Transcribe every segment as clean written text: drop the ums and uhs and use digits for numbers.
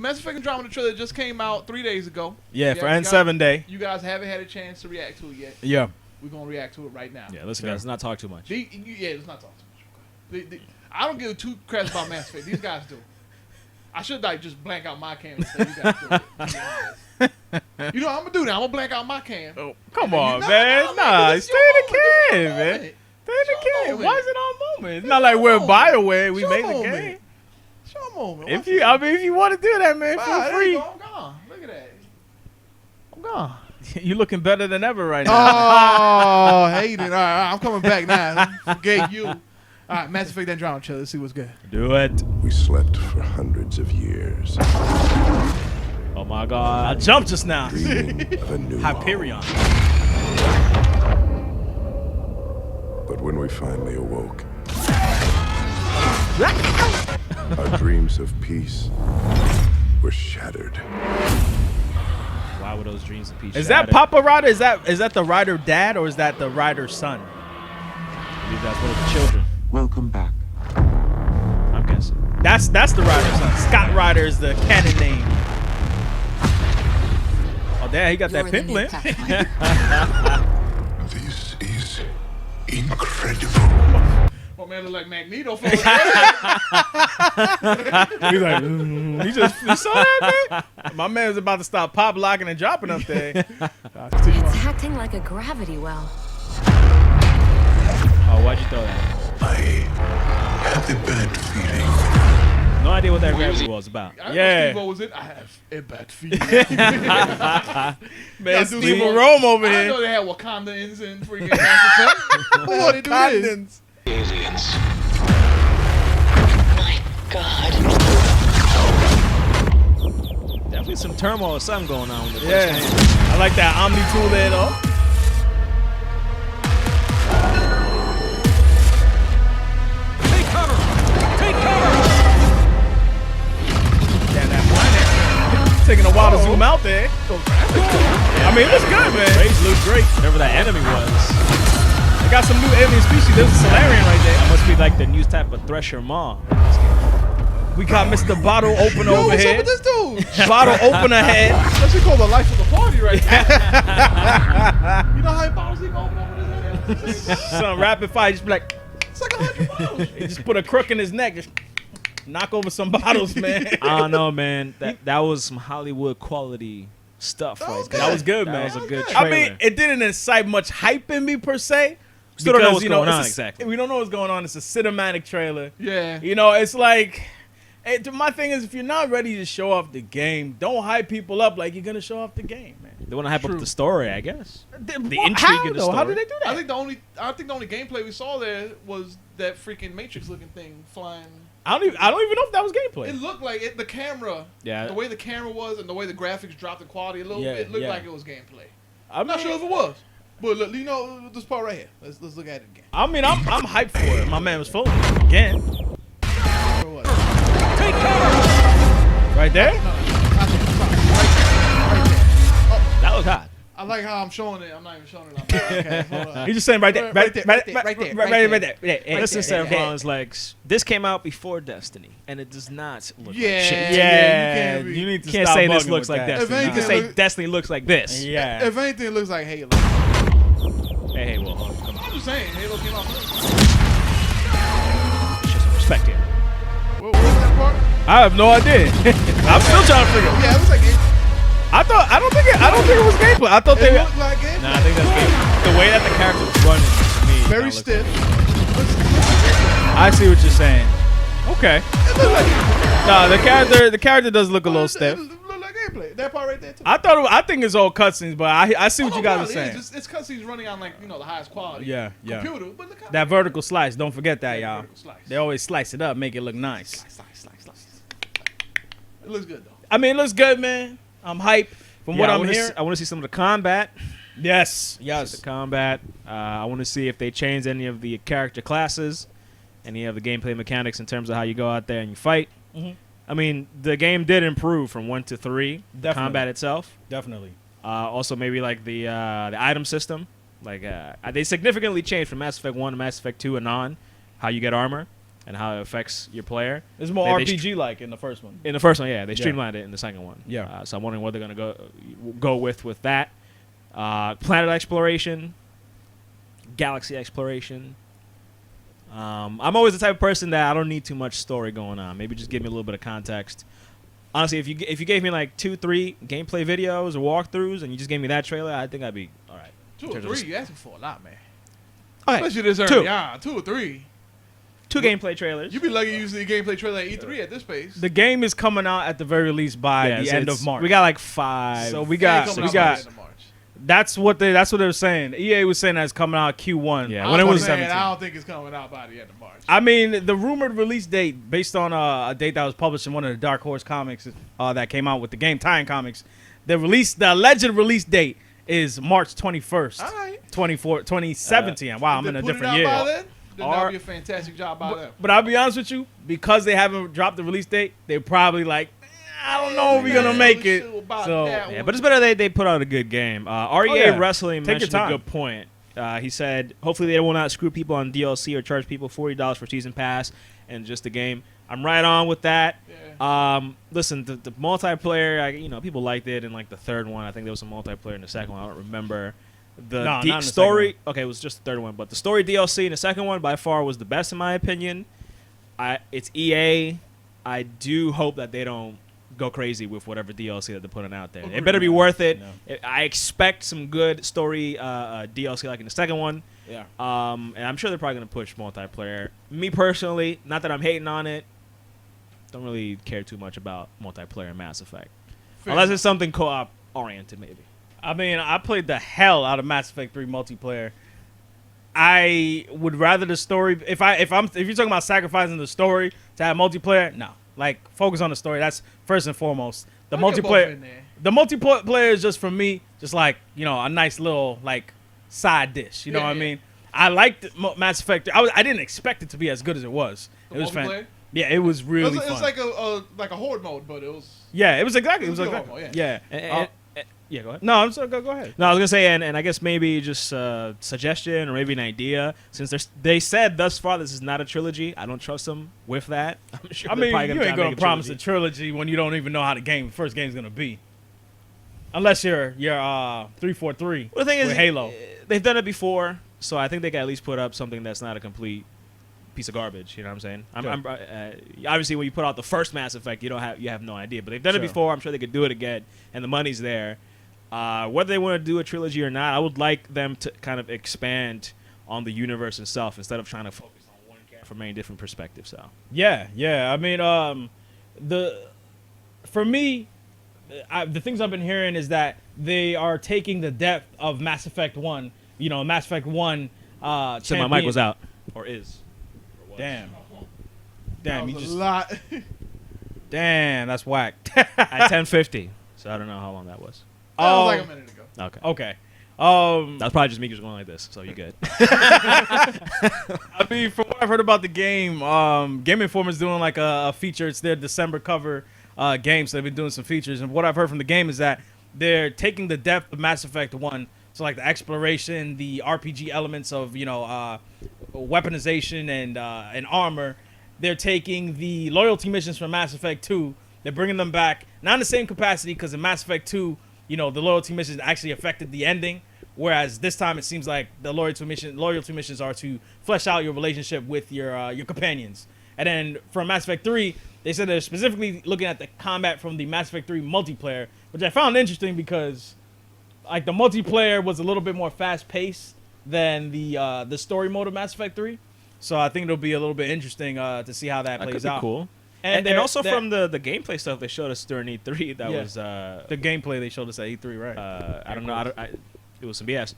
Mass Effect Andromeda trailer just came out 3 days ago. Yeah, for N7 day. You guys haven't had a chance to react to it yet. Yeah. We're going to react to it right now. Yeah, listen, guys, let's not talk too much. Let's not talk too much. I don't give two credits about Mass Effect. These guys do. I should like just blank out my cam and say you guys do it. You know what I'm going to do now? I'm going to blank out my cam. Oh, come on, man. Nah, stay in the cam, man. Stay in the cam. Why is it our moment? It's not like we're BioWare. We made the game. Show a moment. If you want to do that, man, feel free. I'm gone. Look at that. I'm gone. You looking better than ever right now. Oh, hate it. All right, I'm coming back now. Forget you. All right, Mass Effect Andromeda trailer. Let's see what's good. Do it. We slept for hundreds of years, Oh my God! I jumped just now. dreaming of a new Hyperion. home. But when we finally awoke, our dreams of peace were shattered. Why were those dreams of peace? Is that Papa Ryder? Is that the Ryder dad or is that the Ryder son? I believe that's one of the children. Welcome back. I'm guessing. That's the Ryder son. Scott Ryder is the canon name. Oh, damn, he got that pimp limp. This is incredible. Oh, man, look like Magneto. He's like, you saw that, man? My man's about to stop pop locking and dropping up there. It's acting like a gravity well. Oh, why'd you throw that? I have a bad feeling. No idea what that gravity was about. Yeah. Steve-O was it. I have a bad feeling. Man, Steve-O over I here. know they had Wakandans in freaking Mass Effect. What they do this? Aliens. My God. Definitely some turmoil or something going on with the Yeah. I like that Omni tool there, though. Take cover! Take cover! Damn, that planet. Taking a while to zoom out there. I mean, it looks good, man. Rays look great. Whatever that enemy was. They got some new alien species. There's a Solarian right there. That must be like the new type of Thresher Maw. We got Mr. Bottle Opener Yo, over what's here. up with this dude? Bottle Opener head. That shit called the life of the party right now. You know how many bottles he can open up with his head? Some rapid fire. Just be like, It's like 100 bottles. he just put a crook in his neck. Just knock over some bottles, man. I don't know, man. That was some Hollywood quality stuff right there. That was good, That man. was a good I trailer. mean, it didn't incite much hype in me per se. Still don't know because, what's you know, going on it's exactly. We don't know what's going on. It's a cinematic trailer. Yeah. You know, it's like, my thing is, if you're not ready to show off the game, don't hype people up like you're gonna show off the game, man. They want to hype True. up the story, I guess. The How, intrigue in the though? story. How did they do that? I think the only gameplay we saw there was that freaking Matrix looking thing flying. I don't even know if that was gameplay. It looked like it. The camera, Yeah. the way the camera was, and the way the graphics dropped in quality a little Yeah, bit, looked yeah. like it was gameplay. I'm Not sure if it was, but look, you know this part right here. Let's look at it again. I mean, I'm hyped for it. My man was full again. For what? Take cover! Right there. No, I think it's fine. Right there. That was hot. I like how I'm showing it. I'm not even showing it. Okay, hold on. He's just saying right there, Right there, right there, right there. Listen, Sam's like, this came out before Destiny, and it does not look Yeah. like shit. Yeah, you can't you need to Can't stop say this bugging looks with like that. Destiny. You If can say anything, Destiny looks like this. Yeah. If anything, it looks like Halo. Hey, well, hold on, come on. I'm just saying, Halo came out first. Show some respect here. What was that part? I have no idea. I'm still trying to figure. Yeah, it was like it I don't think it was gameplay. I thought they. looked like gameplay. Nah, I think that's game. The way that the character's running to me. Very kinda stiff. I see what you're saying. Okay. It looked like gameplay. Nah, the character does look a little stiff. It looked like gameplay. That part right there too. I think it's all cutscenes, but I see what you guys are saying. It's cutscenes running on like the highest quality. Yeah. Computer, but look how That vertical slice. Don't forget that, y'all. vertical slice. They always slice it up, make it look nice. Slice. It looks good though. I mean, it looks good, man. I'm hyped from what I'm hearing. I want to see some of the combat. Yes. The combat. I want to see if they change any of the character classes, any of the gameplay mechanics in terms of how you go out there and you fight. Mhm. I mean, the game did improve from 1 to 3. Definitely. Combat itself. Definitely. Also, maybe like the item system. Like they significantly changed from Mass Effect 1 to Mass Effect 2 and on how you get armor. and how it affects your player. It's more They RPG-like in the first one. In the first one, yeah, they streamlined it in the second one. Yeah. So I'm wondering what they're gonna go with that. Planet exploration, galaxy exploration. I'm always the type of person that I don't need too much story going on. Maybe just give me a little bit of context. Honestly, if you gave me like 2-3 gameplay videos or walkthroughs and you just gave me that trailer, I think I'd be all right. 2 or 3, you asking for a lot, man. Okay, Especially this early on. 2 or 3. 2 gameplay trailers. You'd be lucky to use the gameplay trailer at E3 at this pace. The game is coming out at the very least by the end of March. We got like 5. So we It got ain't coming out by the end of March. that's what they were saying. EA was saying that it's coming out Q1. Yeah, when it was 17. I don't think it's coming out by the end of March. I mean, the rumored release date, based on a date that was published in one of the Dark Horse comics that came out with the game, Tie-In Comics, the alleged release date is March 21st, All right. 2017. Wow, I'm in a different year. Then that'll be a fantastic job by them. But I'll be honest with you, because they haven't dropped the release date, they're probably like, I don't know if we're gonna make it. So Yeah, but it's better they put out a good game. REA Wrestling Take your mentioned a time. good point. He said, hopefully they will not screw people on DLC or charge people $40 for season pass and just the game. I'm right on with that. Yeah. Listen, the multiplayer, people liked it in like the third one. I think there was some multiplayer in the second one. I don't remember. No, not in the story, okay, it was just the third one, but the story DLC in the second one by far was the best in my opinion. It's EA. I do hope that they don't go crazy with whatever DLC that they're putting out there. It better be worth it. No. I expect some good story DLC like in the second one. Yeah. And I'm sure they're probably going to push multiplayer. Me personally, not that I'm hating on it, don't really care too much about multiplayer in Mass Effect. Unless it's something co-op oriented, maybe. I mean, I played the hell out of Mass Effect 3 multiplayer. I would rather the story. If you're talking about sacrificing the story to have multiplayer, no. Like, focus on the story. That's first and foremost. The multiplayer is just for me, just like, a nice little like side dish. You know what I mean? I liked Mass Effect. I didn't expect it to be as good as it was. It was fun. Yeah, it was really fun. It was like a horde mode, but it was. Yeah, it was exactly. It was like exactly. Yeah. Yeah, go ahead. No, I'm sorry. Go ahead. No, I was gonna say, and I guess maybe just a suggestion or maybe an idea. Since they said thus far this is not a trilogy, I don't trust them with that. I'm sure. I mean, you ain't gonna promise a a trilogy when you don't even know how the first game's gonna be. Unless you're 343. Well, the thing is, with Halo. They've done it before, so I think they can at least put up something that's not a complete piece of garbage. You know what I'm saying? Obviously, when you put out the first Mass Effect, you have no idea. But they've done it before. I'm sure they could do it again, and the money's there. Whether they want to do a trilogy or not, I would like them to kind of expand on the universe itself instead of trying to focus on one character from many different perspectives. So yeah. I mean, for me, the things I've been hearing is that they are taking the depth of Mass Effect 1. Mass Effect 1. So my mic was out, or is. Or was. Damn, you just a lot. Damn, that's whack. At 10:50, so I don't know how long that was. That was like a minute ago. Okay. That's probably just me just going like this, so you good. I mean, from what I've heard about the game, Game Informer's doing like a feature. It's their December cover game, so they've been doing some features. And what I've heard from the game is that they're taking the depth of Mass Effect 1, so like the exploration, the RPG elements of weaponization and armor. They're taking the loyalty missions from Mass Effect 2. They're bringing them back, not in the same capacity, because in Mass Effect 2, the loyalty missions actually affected the ending, whereas this time it seems like the loyalty missions are to flesh out your relationship with your companions. And then from Mass Effect 3, they said they're specifically looking at the combat from the Mass Effect 3 multiplayer, which I found interesting because like the multiplayer was a little bit more fast-paced than the story mode of Mass Effect 3. So I think it'll be a little bit interesting to see how that plays out. Cool. And also from the gameplay stuff they showed us during E3, that was the gameplay they showed us at E3, right? I don't know. It was some BS.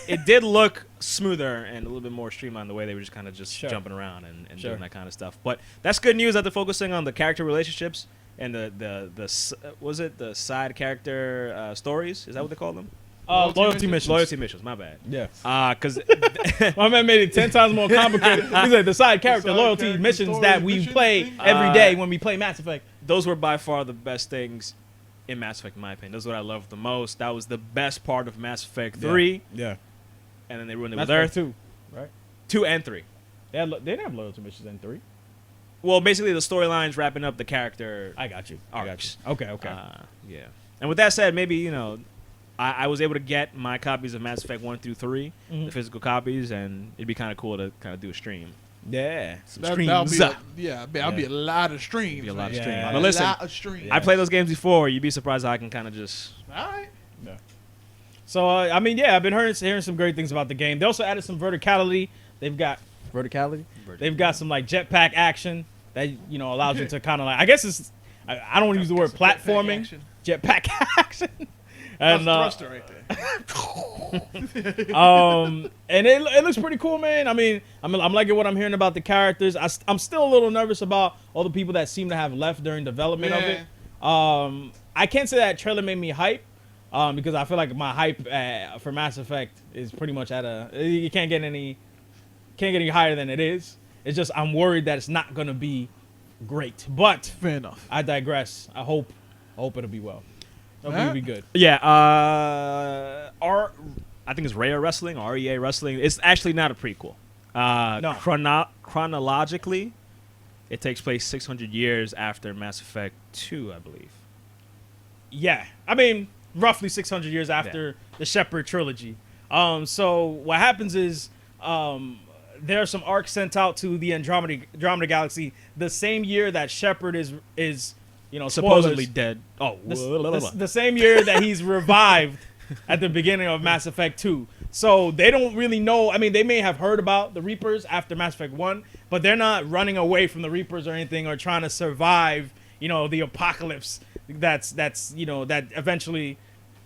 It did look smoother and a little bit more streamlined the way they were just kind of jumping around and doing that kind of stuff. But that's good news that they're focusing on the character relationships and the side character stories. Is that what they call them? Loyalty missions. Loyalty missions. My bad. Yeah. Because my man made it 10 times more complicated. He said the side character loyalty missions that we play every day when we play Mass Effect. Those were by far the best things in Mass Effect, in my opinion. Those are what I loved the most. That was the best part of Mass Effect 3. Yeah. And then they ruined it Mass with Effect Earth. 2, right? 2 and 3. They didn't have loyalty missions in 3. Well, basically the storyline's wrapping up the character. I got you. Arcs. Okay. Yeah. And with that said, maybe I was able to get my copies of Mass Effect 1 through 3, the physical copies, and it'd be kind of cool to kind of do a stream. Yeah. That'll be a lot of streams. Be a lot of Yeah. streams. A But listen, lot of streams. I played those games before. You'd be surprised how I can kind of just. All right. So I mean, yeah, I've been hearing some great things about the game. They also added some verticality. They've got verticality. They've got some like jetpack action that allows you to kind of like. I guess it's. I don't want to use the word platforming. Jetpack action. And That's thruster right there. and it looks pretty cool, man. I mean, I'm liking what I'm hearing about the characters. I'm still a little nervous about all the people that seem to have left during development of it. I can't say that trailer made me hype, because I feel like my hype for Mass Effect is pretty much you can't get any higher than it is. It's just I'm worried that it's not gonna be great. But Fair enough. I digress. I hope it'll be well. It'll be good. Yeah. I think it's Rhea Wrestling, REA Wrestling. It's actually not a prequel. No. Chronologically, it takes place 600 years after Mass Effect 2, I believe. Yeah, I mean, roughly 600 years after the Shepard trilogy. So what happens is there are some arcs sent out to the Andromeda Galaxy the same year that Shepard is Supposedly dead. Oh, the same year that he's revived at the beginning of Mass Effect 2. So they don't really know. I mean, they may have heard about the Reapers after Mass Effect 1, but they're not running away from the Reapers or anything or trying to survive, the apocalypse that eventually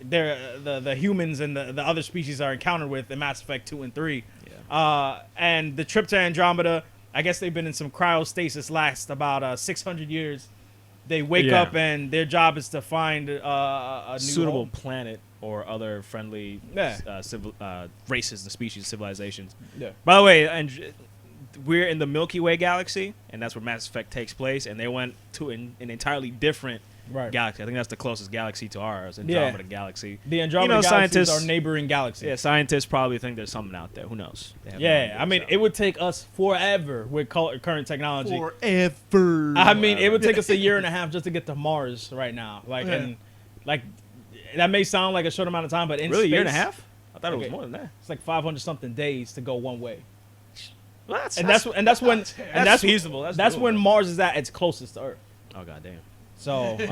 the humans and the other species are encountered with in Mass Effect 2 and 3. Yeah. And the trip to Andromeda, I guess they've been in some cryostasis last about 600 years. They wake up and their job is to find a new suitable home. planet or other friendly races and species, civilizations. Yeah. By the way, we're in the Milky Way galaxy, and that's where Mass Effect takes place. And they went to an entirely different galaxy. I think that's the closest galaxy to ours, Andromeda Galaxy. The Andromeda Galaxy is our neighboring galaxy. Yeah, scientists probably think there's something out there. Who knows? I mean, it would take us forever with current technology. Forever. I mean, it would take us a year and a half just to get to Mars right now. And that may sound like a short amount of time, but in really space, a year and a half? I thought it was more than that. It's like 500 something days to go one way. Well, that's feasible. That's when Mars is at its closest to Earth. Oh goddamn. So it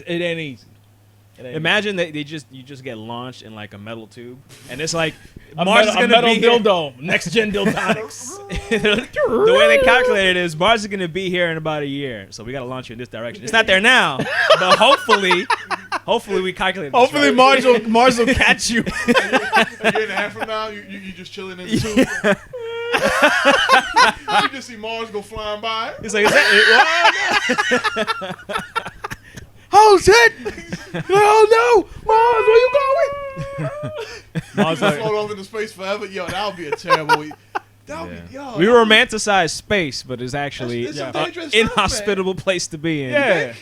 ain't easy. Imagine that you just get launched in like a metal tube, and it's like Mars is gonna be dildo, next gen dildonics. The way they calculate it is Mars is gonna be here in about a year, so we gotta launch you in this direction. It's not there now, but hopefully we calculate. Hopefully Mars will catch you. A year and a half from now, you just chilling in the tube. You just see Mars go flying by. He's like, is that it? Oh shit! Oh no, Mars, where you going? Mars float off into space forever. Yo, that would be a terrible. We romanticize space, but it's actually it's an dangerous inhospitable place to be in. Yeah,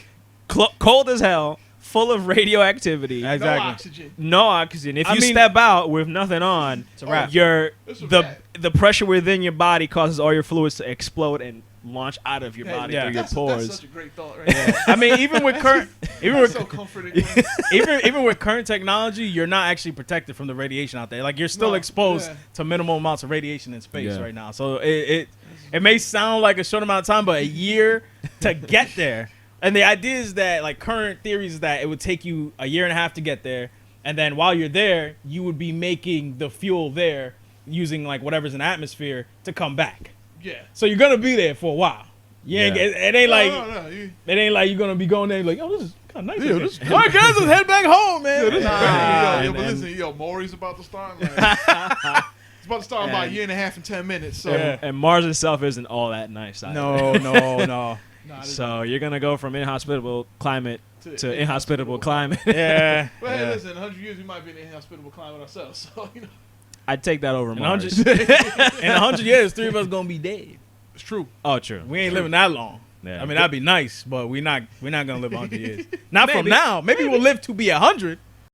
cold as hell, full of radioactivity. Exactly. No oxygen. If you step out with nothing on, it's a wrap. The pressure within your body causes all your fluids to explode and launch out of your body through your pores. That's such a great thought, right? Yeah. I mean, even with so comforting. even with current technology, you're not actually protected from the radiation out there. Like you're still exposed to minimal amounts of radiation in space right now. So it may sound like a short amount of time, but a year to get there. And the idea is that, like, current theories is that it would take you a year and a half to get there, and then while you're there, you would be making the fuel there using like whatever's in the atmosphere to come back. Yeah. So you're gonna be there for a while. It ain't like it ain't like you're gonna be going there like, oh, this is kind of nice. Yeah, this all right, guys, let's head back home, man. But listen, Maury's about to start. It's about to start in about a year and a half and 10 minutes. So and Mars itself isn't all that nice. No. So you're gonna go from inhospitable climate to inhospitable climate. Yeah. Well, hey, listen, in 100 years we might be in an inhospitable climate ourselves. So I'd take that over Mars. In 100 years, 3 of us gonna be dead. It's true. Oh, true. We ain't living that long. Yeah. I mean, that'd be nice, but we're not gonna live 100 years. Not from now. Maybe we'll live to be 100.